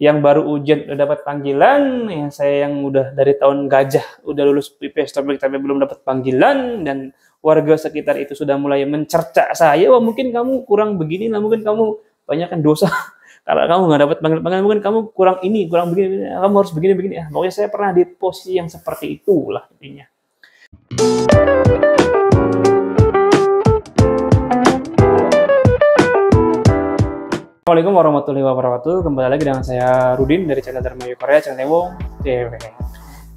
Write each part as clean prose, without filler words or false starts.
yang baru ujian udah dapat panggilan, yang saya yang udah dari tahun gajah udah lulus IPS tapi belum dapat panggilan, dan warga sekitar itu sudah mulai mencerca saya, wah mungkin kamu kurang begini lah, mungkin kamu banyak kan dosa karena kamu nggak dapat panggilan, mungkin kamu kurang ini, kurang begini, kamu harus begini. Pokoknya saya pernah di posisi yang seperti itulah intinya. Assalamualaikum warahmatullahi wabarakatuh. Kembali lagi dengan saya Rudin dari channel Dharma Korea, channel Ewong TV.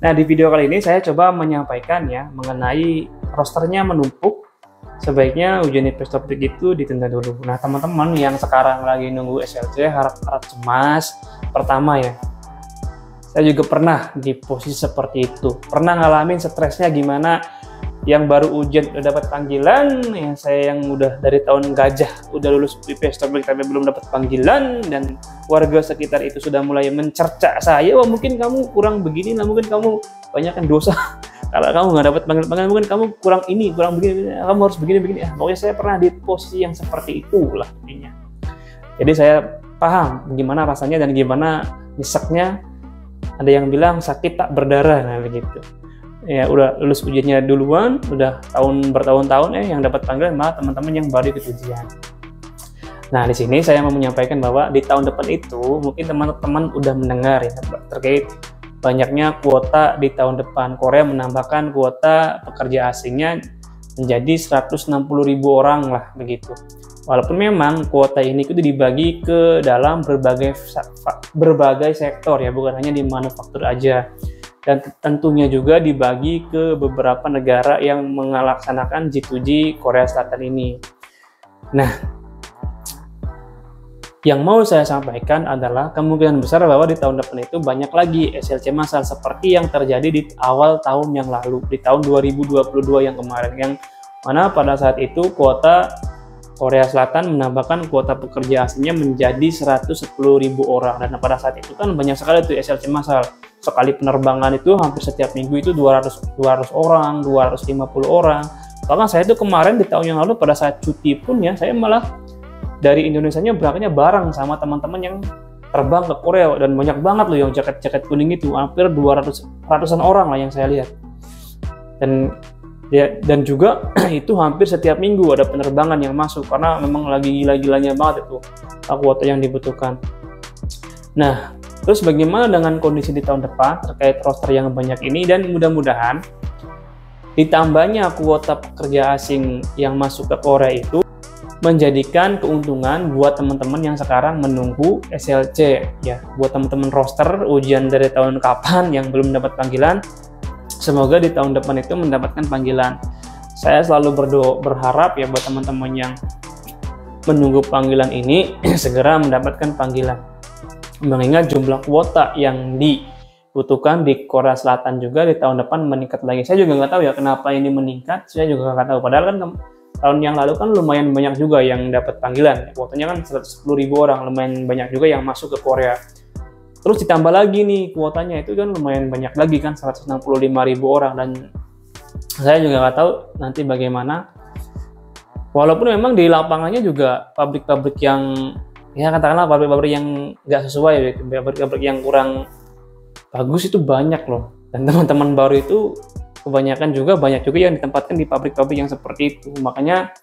Nah, di video kali ini saya coba menyampaikan ya mengenai rosternya menumpuk. Sebaiknya ujian IPS topik itu ditunda dulu. Nah, teman-teman yang sekarang lagi nunggu SLC harap cemas. Pertama ya, saya juga pernah di posisi seperti itu. Pernah ngalamin stresnya gimana, yang baru ujian udah dapat panggilan, yang saya yang udah dari tahun gajah udah lulus IPS topik tapi belum dapat panggilan, dan warga sekitar itu sudah mulai mencerca saya, wah mungkin kamu kurang begini lah, mungkin kamu banyak kan dosa karena kamu nggak dapat panggilan, mungkin kamu kurang ini, kurang begini, kamu harus begini. Pokoknya saya pernah di posisi yang seperti itulah intinya. Jadi saya paham gimana rasanya dan gimana nyeseknya. Ada yang bilang sakit tak berdarah, nah begitu. Ya udah lulus ujiannya duluan, udah bertahun-tahun yang dapat panggilan malah teman-teman yang baru ikut ujian. Nah, di sini saya mau menyampaikan bahwa di tahun depan itu mungkin teman-teman udah mendengar ya terkait banyaknya kuota di tahun depan. Korea menambahkan kuota pekerja asingnya menjadi 160.000 orang lah begitu. Walaupun memang kuota ini itu dibagi ke dalam berbagai sektor ya, bukan hanya di manufaktur aja. Dan tentunya juga dibagi ke beberapa negara yang melaksanakan G2G Korea Selatan ini. Nah, yang mau saya sampaikan adalah kemungkinan besar bahwa di tahun depan itu banyak lagi SLC massal seperti yang terjadi di awal tahun yang lalu, di tahun 2022 yang kemarin, yang mana pada saat itu kuota Korea Selatan menambahkan kuota pekerja asingnya menjadi 110.000 orang, dan pada saat itu kan banyak sekali tuh SLC massal. Sekali penerbangan itu hampir setiap minggu itu 200 orang, 250 orang. Bahkan saya itu kemarin di tahun yang lalu pada saat cuti pun ya, saya malah dari Indonesianya berangkatnya bareng sama teman-teman yang terbang ke Korea, dan banyak banget loh yang jaket kuning itu, hampir 200-an orang lah yang saya lihat. Dan juga itu hampir setiap minggu ada penerbangan yang masuk karena memang lagi gila-gilanya banget itu kuota yang dibutuhkan. Nah, terus bagaimana dengan kondisi di tahun depan terkait roster yang banyak ini, dan mudah-mudahan ditambahnya kuota pekerja asing yang masuk ke Korea itu menjadikan keuntungan buat teman-teman yang sekarang menunggu SLC ya, buat teman-teman roster ujian dari tahun kapan yang belum dapat panggilan, semoga di tahun depan itu mendapatkan panggilan. Saya selalu berharap ya buat teman-teman yang menunggu panggilan ini segera mendapatkan panggilan. Mengingat jumlah kuota yang dibutuhkan di Korea Selatan juga di tahun depan meningkat lagi. Saya juga nggak tahu ya kenapa ini meningkat, saya juga nggak tahu. Padahal kan tahun yang lalu kan lumayan banyak juga yang dapat panggilan. Kuotanya kan 110.000 orang, lumayan banyak juga yang masuk ke Korea. Terus ditambah lagi nih kuotanya itu kan lumayan banyak lagi kan, 165.000 orang, dan saya juga nggak tahu nanti bagaimana. Walaupun memang di lapangannya juga pabrik-pabrik yang ya katakanlah pabrik-pabrik yang nggak sesuai, pabrik-pabrik yang kurang bagus itu banyak loh, dan teman-teman baru itu kebanyakan juga banyak juga yang ditempatkan di pabrik-pabrik yang seperti itu. Makanya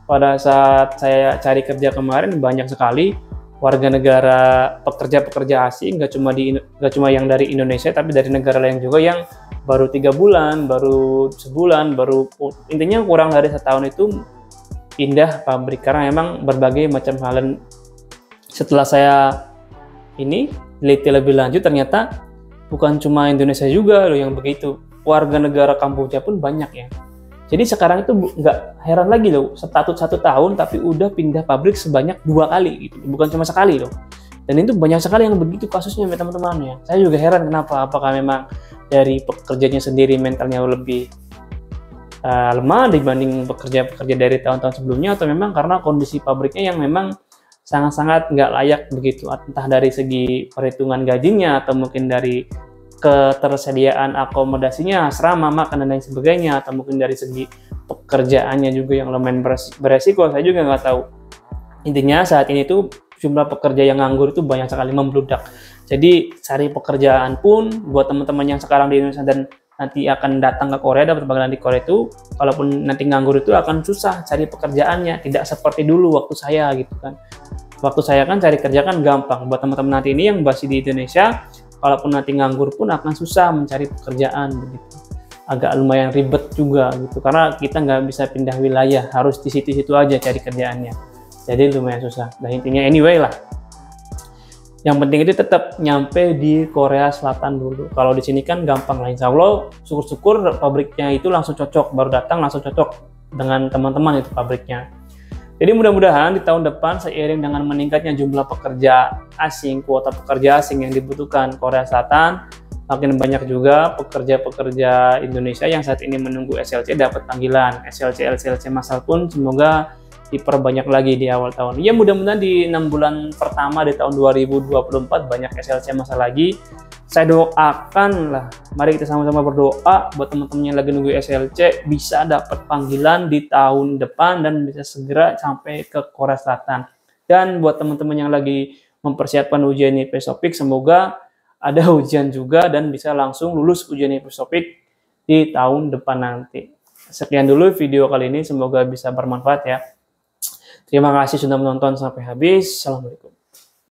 pada saat saya cari kerja kemarin banyak sekali warga negara pekerja asing, nggak cuma yang dari Indonesia tapi dari negara lain juga yang baru 3 bulan, baru sebulan, intinya kurang dari setahun itu pindah pabrik karena memang berbagai macam hal. Setelah saya teliti lebih lanjut, ternyata bukan cuma Indonesia juga loh yang begitu, warga negara Kamboja pun banyak ya. Jadi sekarang itu nggak heran lagi loh, status 1 tahun tapi udah pindah pabrik sebanyak 2 kali gitu, bukan cuma sekali loh. Dan itu banyak sekali yang begitu kasusnya teman-teman ya. Saya juga heran kenapa, apakah memang dari pekerjanya sendiri mentalnya lebih lemah dibanding pekerja-pekerja dari tahun-tahun sebelumnya, atau memang karena kondisi pabriknya yang memang sangat-sangat nggak layak begitu, entah dari segi perhitungan gajinya atau mungkin dari ketersediaan akomodasinya, asrama, makan, dan lain sebagainya, atau mungkin dari segi pekerjaannya juga yang lumayan beresiko, saya juga nggak tahu. Intinya saat ini tuh jumlah pekerja yang nganggur itu banyak sekali membludak. Jadi cari pekerjaan pun buat teman-teman yang sekarang di Indonesia dan nanti akan datang ke Korea, dapat panggilan di Korea itu, kalaupun nanti nganggur itu akan susah cari pekerjaannya, tidak seperti dulu waktu saya gitu kan. Waktu saya kan cari kerja kan gampang. Buat teman-teman nanti ini yang masih di Indonesia, kalaupun nanti nganggur pun akan susah mencari pekerjaan begitu. Agak lumayan ribet juga gitu, karena kita nggak bisa pindah wilayah, harus di situ-situ aja cari kerjaannya. Jadi lumayan susah. Dan intinya anyway lah, yang penting itu tetap nyampe di Korea Selatan dulu. Kalau di sini kan gampang lah, insya Allah syukur-syukur pabriknya itu langsung cocok, baru datang langsung cocok dengan teman-teman itu pabriknya. Jadi mudah-mudahan di tahun depan seiring dengan meningkatnya jumlah pekerja asing, kuota pekerja asing yang dibutuhkan Korea Selatan, makin banyak juga pekerja-pekerja Indonesia yang saat ini menunggu SLC dapat panggilan. SLC massal pun semoga diperbanyak lagi di awal tahun. Ya mudah-mudahan di 6 bulan pertama di tahun 2024 banyak SLC masa lagi. Saya doakan lah, mari kita sama-sama berdoa buat teman-teman yang lagi nunggu SLC bisa dapat panggilan di tahun depan dan bisa segera sampai ke Korea Selatan. Dan buat teman-teman yang lagi mempersiapkan ujian IPSOPIK, semoga ada ujian juga dan bisa langsung lulus ujian IPSOPIK di tahun depan nanti. Sekian dulu video kali ini, semoga bisa bermanfaat ya. Terima kasih sudah menonton sampai habis. Assalamualaikum.